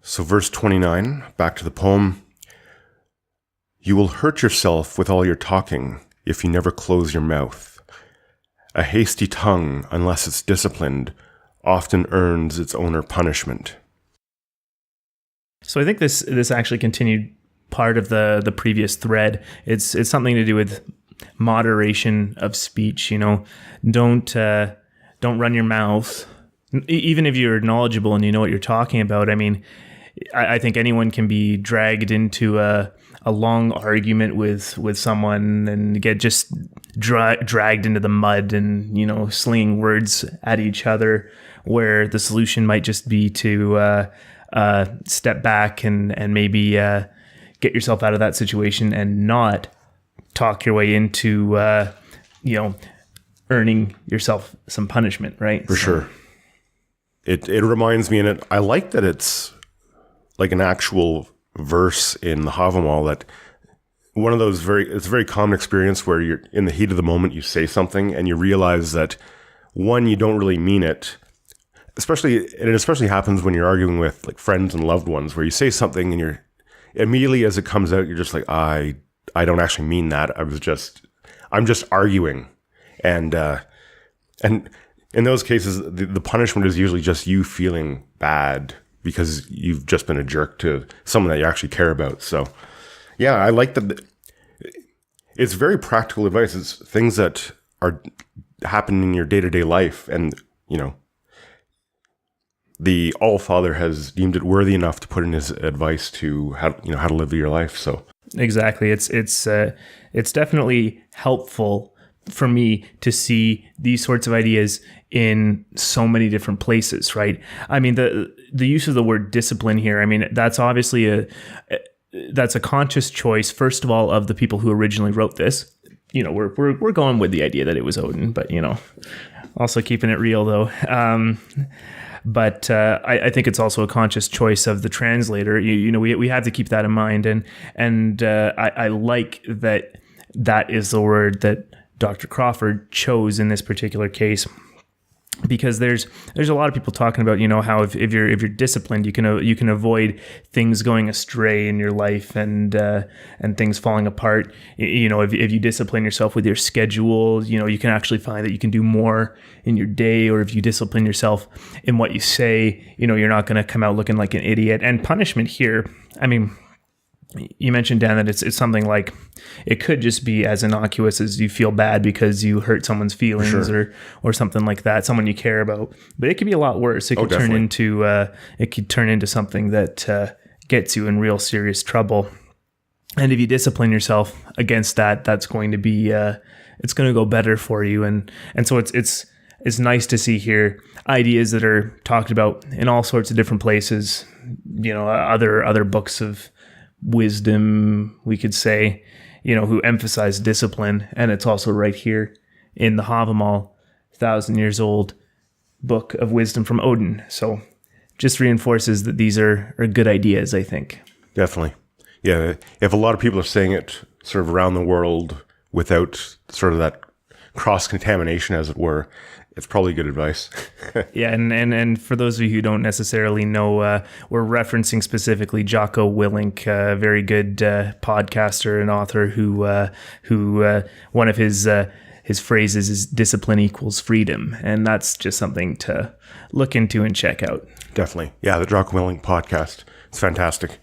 So verse 29, back to the poem. You will hurt yourself with all your talking if you never close your mouth. A hasty tongue, unless it's disciplined, often earns its owner punishment. So I think this actually continued part of the previous thread. It's something to do with moderation of speech. Don't run your mouth, even if you're knowledgeable and you know what you're talking about. I mean, I think anyone can be dragged into a long argument with someone and get just dragged into the mud and, slinging words at each other, where the solution might just be to step back and maybe get yourself out of that situation and not talk your way into, earning yourself some punishment, right? For sure. It reminds me, and I like that it's like an actual verse in the Havamal, that one of those it's a very common experience where you're in the heat of the moment, you say something and you realize that, one, you don't really mean it. It especially happens when you're arguing with like friends and loved ones, where you say something and you're immediately as it comes out, you're just like, I don't actually mean that. I'm just arguing. And in those cases, the punishment is usually just you feeling bad because you've just been a jerk to someone that you actually care about. So yeah, I like that. It's very practical advice. It's things that are happening in your day-to-day life. And, the All-Father has deemed it worthy enough to put in his advice to how to live your life. So exactly. It's definitely helpful for me to see these sorts of ideas in so many different places, right? I mean, the use of the word discipline here, I mean, that's obviously that's a conscious choice, first of all, of the people who originally wrote this. We're going with the idea that it was Odin, but, also keeping it real though. But I think it's also a conscious choice of the translator. We have to keep that in mind. And I like that is the word that Dr. Crawford chose in this particular case, because there's a lot of people talking about, how if you're disciplined, you can avoid things going astray in your life and things falling apart. If you discipline yourself with your schedule, you can actually find that you can do more in your day. Or if you discipline yourself in what you say, you're not going to come out looking like an idiot. And punishment here, I mean, you mentioned, Dan, that it's something like, it could just be as innocuous as you feel bad because you hurt someone's feelings, sure, or something like that, someone you care about. But it could be a lot worse. It could turn into something that gets you in real serious trouble. And if you discipline yourself against that, that's going to be it's going to go better for you. And so it's nice to see here ideas that are talked about in all sorts of different places. Other books of wisdom, we could say, who emphasize discipline. And it's also right here in the Havamal, 1,000 years old book of wisdom from Odin. So just reinforces that these are good ideas, I think. Definitely. Yeah. If a lot of people are saying it sort of around the world without sort of that cross-contamination, as it were, it's probably good advice. Yeah, and for those of you who don't necessarily know, we're referencing specifically Jocko Willink, a very good podcaster and author who one of his phrases is discipline equals freedom, and that's just something to look into and check out. Definitely. Yeah, the Jocko Willink podcast. It's fantastic.